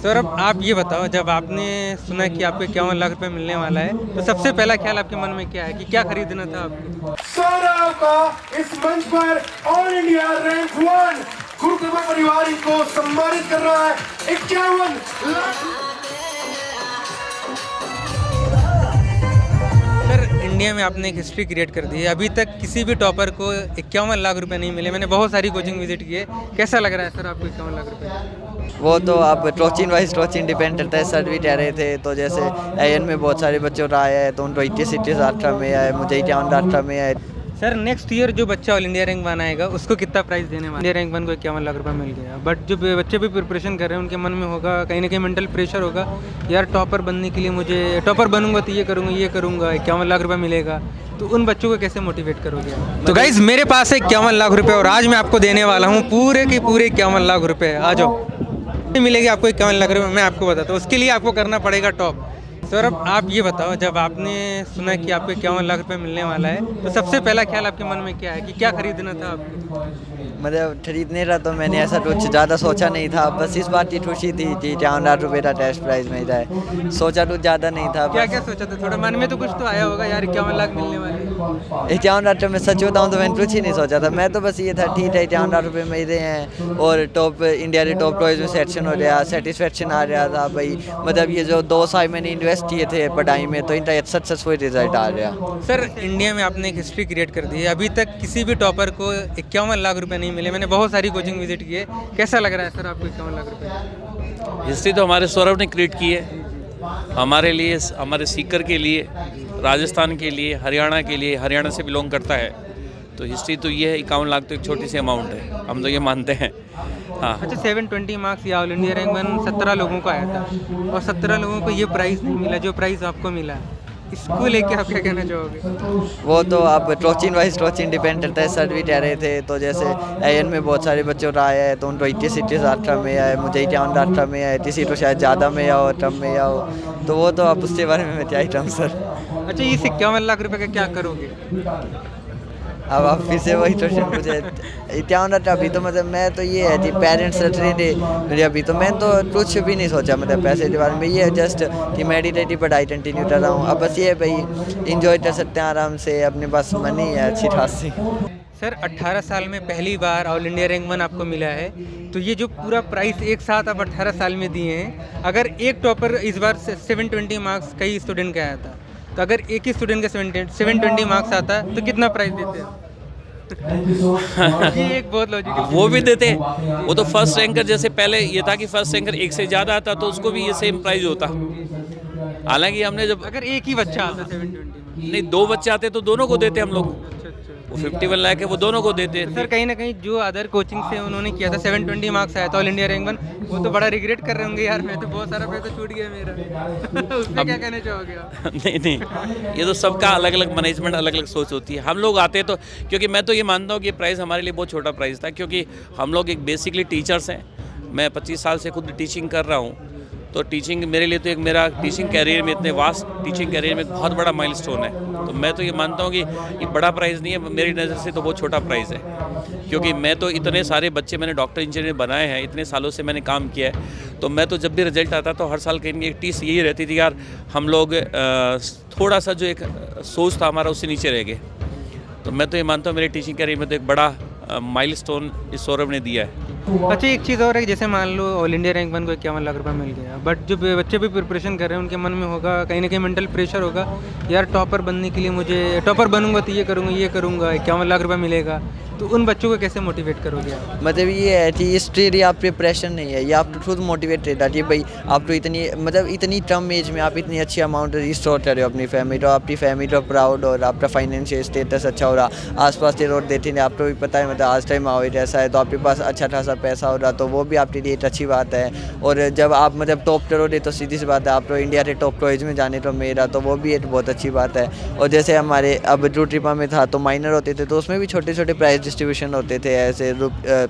सौरभ, आप ये बताओ, जब आपने सुना कि आपको 51 लाख रुपए मिलने वाला है, तो सबसे पहला ख्याल आपके मन में क्या है कि क्या खरीदना था आपको? सौरभ का इस मंच पर ऑल इंडिया रैंक 1 गुरुकृपा परिवार इनको सम्मानित कर रहा है 51 लाख। सर, इंडिया में आपने एक हिस्ट्री क्रिएट कर दी है। अभी तक किसी भी टॉपर को 51 लाख रुपए नहीं मिले। मैंने बहुत सारी कोचिंग विजिट की है। कैसा लग रहा है सर आपको 51 लाख रुपए? वो तो आप ट्रोचिन वाइज ट्रोचिन डिपेंड करता है। सर भी कह रहे थे तो जैसे एएन में बहुत सारे बच्चों का आया है तो उनको 80 में आए, मुझे 51 में आए। सर, नेक्स्ट ईयर जो बच्चा ऑल इंडिया रैंक 1 आएगा उसको कितना प्राइस देने वाला? इंडिया रैंक 1 को 51 लाख रुपए मिल गया, बट जो बच्चे भी प्रिपरेशन कर रहे हैं उनके मन में होगा कहीं ना कहीं मेंटल प्रेशर होगा, यार टॉपर बनने के लिए मुझे टॉपर बनूंगा तो ये करूंगा 51 लाख रुपए मिलेगा। तो उन बच्चों को कैसे मोटिवेट करोगे? तो गाइज, मेरे पास है 51 लाख रुपए और आज मैं आपको देने वाला हूँ पूरे के पूरे 51 लाख रुपए। आ जाओ, मिलेगी आपको 51 लाख रुपए। मैं आपको बताता हूँ, उसके लिए आपको करना पड़ेगा टॉप। सौरभ, आप ये बताओ, जब आपने सुना कि आपको 51 लाख रुपए मिलने वाला है, तो सबसे पहला ख्याल आपके मन में क्या है कि क्या खरीदना था आपको? मतलब खरीदने रहा तो मैंने ऐसा कुछ ज़्यादा सोचा नहीं था, बस इस बात की खुशी थी कि 51 लाख रुपये का टेस्ट प्राइज मिल जाए। सोचा कुछ ज़्यादा नहीं था। क्या क्या सोचा था? थोड़ा मन में तो कुछ तो आया होगा, यार 51 लाख मिलने वाले हैं। 51 लाख में सच बताऊँ तो मैंने कुछ ही नहीं सोचा था। मैं तो बस ये था ठीक है 51 लाख रुपये मिल रहे हैं और टॉप इंडिया के टॉप टॉयज में सेक्शन हो रहा, सेटिस्फेक्शन आ रहा था भाई। मतलब ये जो 2 साल मैंने इन्वेस्ट किए थे पढ़ाई में तो इनका सक्सेसफुल रिजल्ट आ रहा। सर, इंडिया में आपने एक हिस्ट्री क्रिएट कर दी है। अभी तक किसी भी टॉपर को 51 लाख रुपए नहीं मिले। मैंने बहुत सारी कोचिंग विजिट की है। कैसा लग रहा है सर आपको 51 लाख रुपए? हिस्ट्री तो हमारे सौरभ ने क्रिएट की है, हमारे लिए, हमारे सीकर के लिए, राजस्थान के लिए, हरियाणा के लिए, हरियाणा से बिलोंग करता है। तो हिस्ट्री तो ये है, 51 लाख तो एक छोटी सी अमाउंट है, हम तो ये मानते हैं। हाँ, अच्छा, 720 मार्क्स या ऑल इंडिया रैंक 1 17 लोगों को आया था और 17 लोगों को ये प्राइज़ नहीं मिला जो प्राइज़ आपको मिला। इसको लेके आप क्या कहना चाहोगे? वो तो आप ट्रोचिन वाइज ट्रोचिन डिपेंड करता है। सर भी कह रहे थे तो जैसे एएन में बहुत सारे बच्चों का आया है तो उनको 80 में आए, मुझे 51 में आए, किसी को शायद ज़्यादा में आओ कम में आओ। तो वो तो आप उसके बारे में मैं क्या ही कहूँ सर। अच्छा, ये 51 लाख रुपए का क्या करोगे? अब आप फिर से वही क्वेश्चन पूछे। 51 अभी तो मतलब मैं तो ये है कि पेरेंट्स थे मेरे, अभी तो मैं तो कुछ भी नहीं सोचा मतलब पैसे के बारे में। ये है जस्ट कि मेडिटेटिव पढ़ाई कंटिन्यू कर रहा हूँ। अब बस ये है भाई इंजॉय कर सकते हैं आराम से, अपने पास मनी है अच्छी खासी। सर, 18 साल में पहली बार ऑल इंडिया रैंक 1 आपको मिला है, तो ये जो पूरा प्राइस एक साथ आप 18 साल में दिए हैं, अगर एक टॉपर इस बार 720 मार्क्स कई स्टूडेंट का आया था, तो अगर एक ही स्टूडेंट का 720 मार्क्स आता तो कितना प्राइस देते हैं? ये एक बहुत लॉजिकल। वो भी देते हैं। वो तो फर्स्ट रैंकर, जैसे पहले ये था कि फर्स्ट रैंकर एक से ज़्यादा आता तो उसको भी ये सेम प्राइस होता। हालांकि हमने जब अगर एक ही बच्चा आता 720 नहीं 2 बच्चे आते तो दोनों को देते हम लोग। अच्छा अच्छा। वो 51 लाख है वो दोनों को देते। सर, कहीं ना कहीं जो अदर कोचिंग से उन्होंने किया था 720 मार्क्स आया था ऑल इंडिया रैंक 1, वो तो बड़ा रिग्रेट कर रहे होंगे, यार मैं तो बहुत सारा पैसा छूट गया मेरा। उसमें क्या कहना चाहोगे आप? नहीं, ये तो सबका अलग अलग मैनेजमेंट, अलग अलग सोच होती है। हम लोग आते तो, क्योंकि मैं तो ये मानता हूँ कि प्राइस हमारे लिए बहुत छोटा प्राइस था, क्योंकि हम लोग एक बेसिकली टीचर्स हैं। मैं 25 साल से खुद टीचिंग कर रहा हूँ, तो टीचिंग मेरे लिए तो एक मेरा टीचिंग कैरियर में, इतने वास्ट टीचिंग कैरियर में एक बहुत बड़ा माइलस्टोन है। तो मैं तो ये मानता हूँ कि ये बड़ा प्राइज़ नहीं है, मेरी नज़र से तो बहुत छोटा प्राइज़ है। क्योंकि मैं तो इतने सारे बच्चे मैंने डॉक्टर इंजीनियर बनाए हैं, इतने सालों से मैंने काम किया है। तो मैं तो जब भी रिजल्ट आता तो हर साल कहीं एक टीस यही रहती थी, यार हम लोग थोड़ा सा जो एक सोच था हमारा उससे नीचे रह गए। तो मैं तो ये मानता हूँ मेरी टीचिंग कैरियर में तो एक बड़ा माइलस्टोन इस सौरभ ने दिया है। अच्छा, एक चीज़ और है, जैसे मान लो ऑल इंडिया रैंक 1 को 51 लाख रुपए मिल गया, बट जो बच्चे भी प्रिपरेशन कर रहे हैं उनके मन में होगा कहीं ना कहीं मेंटल प्रेशर होगा, यार टॉपर बनने के लिए मुझे टॉपर बनूंगा तो ये करूंगा 51 लाख रुपए मिलेगा। तो उन बच्चों को कैसे मोटिवेट करोगे आप? मतलब ये है कि इस ट्रेड आप प्रिपरेशन नहीं है, ये आप खुद मोटिवेट रहता है भाई। आप तो इतनी मतलब इतनी कम एज में आप इतनी अच्छी अमाउंट रिस्टोर कर रहे हो अपनी फैमिली तो, आपकी फैमिली तो प्राउड और आपका फाइनेंशियल स्टेटस अच्छा हो रहा। आसपास के रोड देते हैं, आपको भी पता है मतलब आज टाइम आओ ऐसा है तो आपके पास अच्छा खासा पैसा हो रहा, तो वो भी आपके लिए एक अच्छी बात है। और जब आप मतलब टॉप करोगे तो सीधी सी बात है आप तो इंडिया के टॉप टॉयज में जाने तो मेरा, तो वो भी एक बहुत अच्छी बात है। और जैसे हमारे अब जो ट्रिपा में था तो माइनर होते थे तो उसमें भी छोटे छोटे प्राइज डिस्ट्रीब्यूशन होते थे, ऐसे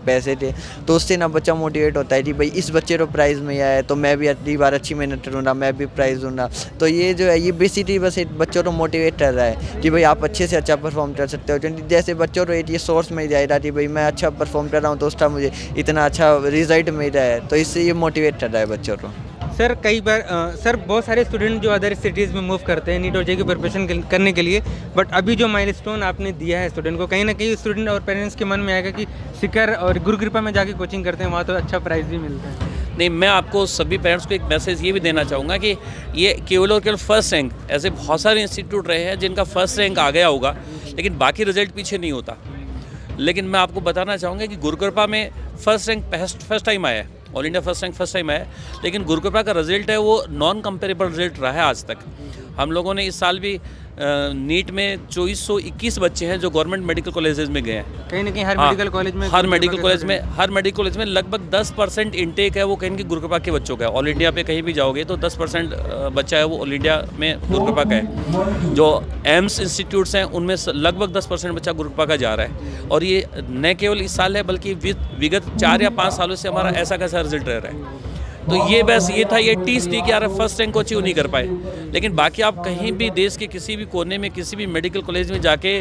पैसे थे, तो उससे ना बच्चा मोटिवेट होता है कि भाई इस बच्चे को प्राइज़ में आया है तो मैं भी अगली बार अच्छी मेहनत करूँगा, मैं भी प्राइज़ दूँगा। तो ये जो है ये बेसिकली बस एक बच्चों को मोटिवेट कर रहा है कि भाई आप अच्छे से अच्छा परफॉर्म कर सकते हो। क्योंकि जैसे बच्चों को ये सोर्स मिल जाएगा कि भाई मैं अच्छा परफॉर्म कर रहा हूँ तो उसका मुझे इतना अच्छा रिजल्ट मिला है, तो इससे ये मोटिवेट कर रहा है बच्चों को। सर कई बार सर बहुत सारे स्टूडेंट जो अदर सिटीज़ में मूव करते हैं नीट और जे की प्रिपरेशन करने के लिए, बट अभी जो माइलस्टोन आपने दिया है स्टूडेंट को, कहीं ना कहीं स्टूडेंट और पेरेंट्स के मन में आएगा कि सीकर और गुरु कृपा में जाके कोचिंग करते हैं, वहाँ तो अच्छा प्राइस भी मिलता है। नहीं, मैं आपको सभी पेरेंट्स को एक मैसेज ये भी देना चाहूँगा कि ये केवल और केवल फर्स्ट रैंक, ऐसे बहुत सारे इंस्टीट्यूट रहे हैं जिनका फर्स्ट रैंक आ गया होगा लेकिन बाकी रिजल्ट पीछे नहीं होता। लेकिन मैं आपको बताना चाहूँगा कि गुरु कृपा में फर्स्ट रैंक फर्स्ट टाइम आया है, all India first rank first time आया है, लेकिन गुरु कृपा का रिजल्ट है वो नॉन कंपेरेबल रिजल्ट रहा है आज तक। हम लोगों ने इस साल भी नीट में 2421 बच्चे हैं जो गवर्नमेंट मेडिकल कॉलेजेस में गए हैं। कहीं ना कहीं हर हाँ, मेडिकल कॉलेज में हर मेडिकल कॉलेज में लगभग 10% इंटेक है वो कहीं की गुरु कृपा के बच्चों का है। ऑल इंडिया पे कहीं भी जाओगे तो 10% बच्चा है वो ऑल इंडिया में गुरु कृपा का है। जो एम्स इंस्टीट्यूट्स हैं उनमें लगभग 10% बच्चा गुरु कृपा का जा रहा है, और ये न केवल इस साल है बल्कि विगत 4 या 5 सालों से हमारा ऐसा कैसा रिजल्ट रह रहा है। तो ये बस ये था, ये टीस थी कि यार फर्स्ट रैंक को अचीव नहीं कर पाए, लेकिन बाकी आप कहीं भी देश के किसी भी कोने में किसी भी मेडिकल कॉलेज में जाके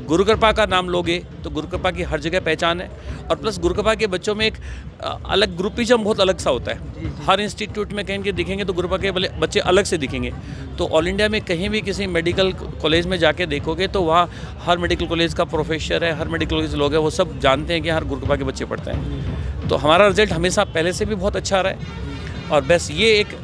गुरु कृपा का नाम लोगे तो गुरु कृपा की हर जगह पहचान है। और प्लस गुरु कृपा के बच्चों में एक अलग ग्रुपिज्म बहुत अलग सा होता है। हर इंस्टीट्यूट में कहीं दिखेंगे तो गुरु कृपा के बच्चे अलग से दिखेंगे। तो ऑल इंडिया में कहीं भी किसी मेडिकल कॉलेज में जाके देखोगे तो वहाँ हर मेडिकल कॉलेज का प्रोफेसर है, हर मेडिकल कॉलेज लोग हैं, वो सब जानते हैं कि हर गुरु कृपा के बच्चे पढ़ते हैं। तो हमारा रिजल्ट हमेशा पहले से भी बहुत अच्छा रहा है, और बस ये एक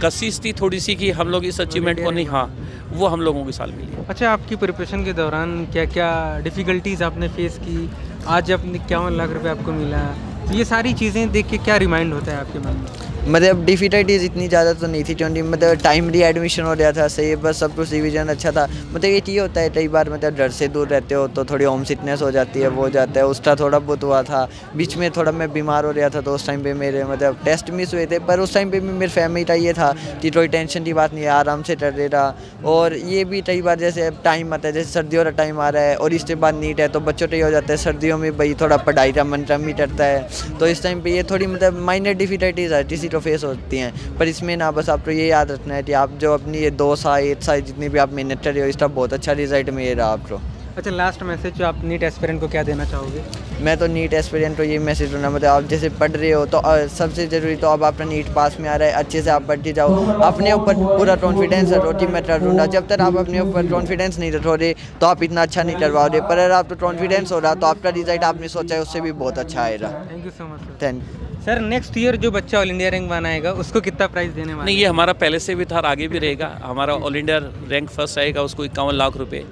कशिश थी थोड़ी सी कि हम लोग इस अचीवमेंट को नहीं, हाँ वो हम लोगों के साल मिली। अच्छा, आपकी प्रिपरेशन के दौरान क्या क्या डिफ़िकल्टीज़ आपने फेस की, आज अपने 51 लाख रुपए आपको मिला, तो ये सारी चीज़ें देख के क्या रिमाइंड होता है आपके मन में? मतलब डिफिकल्टीज इतनी ज़्यादा तो नहीं थी, क्योंकि मतलब टाइमली एडमिशन हो गया था, सही बस सब कुछ रिवीजन अच्छा था। मतलब ये होता है कई बार मतलब घर से दूर रहते हो तो थोड़ी होम सिकनेस हो जाती है, वो हो जाता है, उसका थोड़ा बहुत हुआ था। बीच में थोड़ा मैं बीमार हो गया था तो उस टाइम पे मेरे मतलब टेस्ट मिस हुए थे, पर उस टाइम पे भी मेरी फैमिली का ये था कि कोई टेंशन की बात नहीं है, आराम से कर देगा। और ये भी कई बार जैसे टाइम आता है, जैसे सर्दियों का टाइम आ रहा है और इसके बाद नीट है तो बच्चों का ये हो जाता है सर्दियों में भाई थोड़ा पढ़ाई का मन कम ही करता है, तो इस टाइम पर ये थोड़ी मतलब माइनर डिफिकल्टीज है किसी को फेस होती हैं। पर इसमें ना बस आपको ये याद रखना है कि आप जो अपनी ये 2 साल 1 साल जितनी भी आप मेहनत कर रहे हो इसका बहुत अच्छा रिजल्ट मिलेगा आपको। अच्छा, लास्ट मैसेज जो आप नीट एस्पिरेंट को क्या देना चाहोगे? मैं तो नीट एस्पिरेंट को ये मैसेज दूंगा, मतलब आप जैसे पढ़ रहे हो तो सबसे ज़रूरी तो अब आपका नीट पास में आ रहा है, अच्छे से आप पढ़ते जाओ, अपने ऊपर पूरा कॉन्फिडेंस रखो कि मैं कर दूँगा। जब तक आप अपने ऊपर कॉन्फिडेंस नहीं रखोगे तो आप इतना अच्छा नहीं करवाओगे, पर अगर आपको कॉन्फिडेंस हो रहा तो आपका रिजल्ट आपने सोचा है उससे भी बहुत अच्छा आएगा। Thank you so much sir. Thank sir, next year जो बच्चा ऑल इंडिया रैंक बनाएगा उसको कितना प्राइस देने वाले? नहीं, ये हमारा पहले से भी था और आगे भी रहेगा। हमारा ऑल इंडिया रैंक फर्स्ट आएगा उसको 51 लाख रुपए,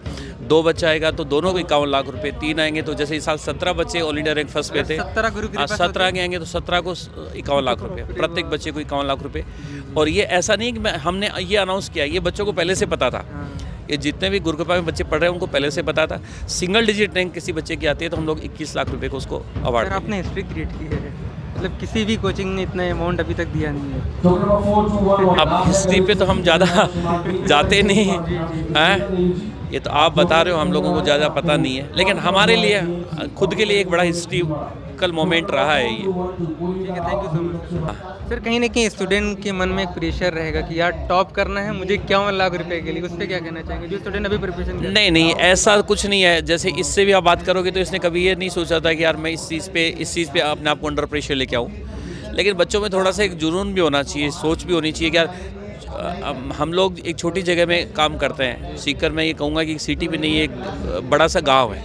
2 बच्चा आएगा तो दोनों को 51 लाख रुपए, 3 आएंगे तो जैसे इस साल 17 बच्चे ऑल इंडिया रैंक फर्स्ट पे थे, 17 आगे आएंगे तो 17 को 51 लाख रुपए, प्रत्येक बच्चे को 51 लाख रुपए। और ये ऐसा नहीं कि हमने ये अनाउंस किया, ये बच्चों को पहले से पता था। ये जितने भी गुरु कृपा में बच्चे पढ़ रहे हैं उनको पहले से पता था। सिंगल डिजिट रैंक किसी बच्चे की आती है तो हम लोग 21 लाख रुपए को उसको अवार्ड। आपने हिस्ट्री क्रिएट की है, मतलब किसी भी कोचिंग ने इतना अमाउंट अभी तक दिया नहीं है। अब हिस्ट्री पे तो हम ज़्यादा जाते नहीं हैं, ये तो आप बता रहे हो, हम लोगों को ज़्यादा पता नहीं है, लेकिन हमारे लिए खुद के लिए एक बड़ा हिस्ट्रिकल मोमेंट रहा है ये। ठीक है, thank you so much sir. कहीं ना कहीं स्टूडेंट के मन में एक प्रेशर रहेगा कि यार टॉप करना है मुझे 51 लाख रुपए के लिए, उस पर क्या कहना चाहेंगे जो स्टूडेंट अभी प्रिपरेशन कर? नहीं, ऐसा कुछ नहीं है। जैसे इससे भी आप बात करोगे तो इसने कभी ये नहीं सोचा था कि यार मैं इस चीज़ पे अपने आप को अंडर प्रेशर लेके आऊँ। लेकिन बच्चों में थोड़ा सा एक जुनून भी होना चाहिए, सोच भी होनी चाहिए कि यार हम लोग एक छोटी जगह में काम करते हैं। सीकर मैं ये कहूँगा कि सिटी भी नहीं है, एक बड़ा सा गाँव है,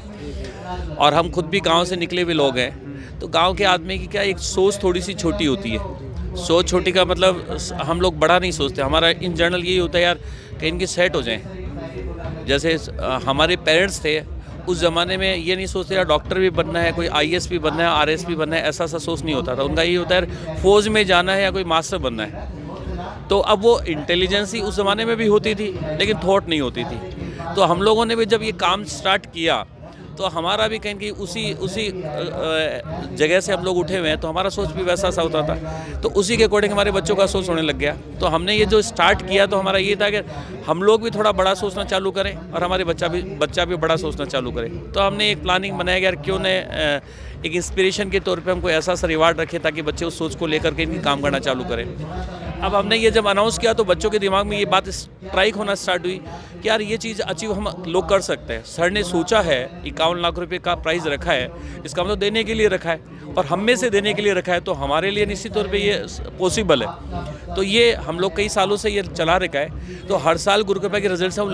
और हम खुद भी गाँव से निकले हुए लोग हैं। तो गाँव के आदमी की क्या एक सोच थोड़ी सी छोटी होती है। सोच छोटी का मतलब हम लोग बड़ा नहीं सोचते। हमारा इन जनरल यही होता है यार कहीं इनकी सेट हो जाएं। जैसे हमारे पेरेंट्स थे उस ज़माने में ये नहीं सोचते यार डॉक्टर भी बनना है, कोई IAS भी बनना है, RS भी बनना है, ऐसा सोच नहीं होता था। उनका ये होता है फौज में जाना है या कोई मास्टर बनना है। तो अब वो इंटेलिजेंसी उस ज़माने में भी होती थी लेकिन थॉट नहीं होती थी। तो हम लोगों ने भी जब ये काम स्टार्ट किया तो हमारा भी कहीं उसी जगह से हम लोग उठे हुए हैं, तो हमारा सोच भी वैसा सा होता था। तो उसी के अकॉर्डिंग हमारे बच्चों का सोच होने लग गया। तो हमने ये जो स्टार्ट किया तो हमारा ये था कि हम लोग भी थोड़ा बड़ा सोचना चालू करें और हमारे बच्चा भी बड़ा सोचना चालू करे। तो हमने एक प्लानिंग बनाया कि यार क्यों न एक इंस्पिरेशन के तौर पे हम कोई ऐसा सा रिवार्ड रखें ताकि बच्चे उस सोच को लेकर के इनकी काम करना चालू करें। अब हमने ये जब अनाउंस किया तो बच्चों के दिमाग में ये बात स्ट्राइक होना स्टार्ट हुई कि यार ये चीज़ अचीव हम लोग कर सकते हैं। सर ने सोचा है 51 लाख रुपए का प्राइज़ रखा है, इसका मतलब देने के लिए रखा है और हम में से देने के लिए रखा है, तो हमारे लिए निश्चित तौर पे ये पॉसिबल है। तो ये हम लोग कई सालों से ये चला रखा है, तो हर साल गुरु कृपा के रिजल्ट हम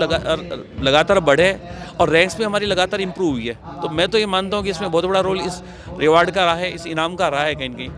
लगातार बढ़े और रैंक्स में हमारी लगातार इंप्रूव हुई है। तो मैं तो ये मानता हूँ कि इसमें बहुत बड़ा रोल इस रिवार्ड का रहा है, इस इनाम का रहा है कहीं ना कहीं।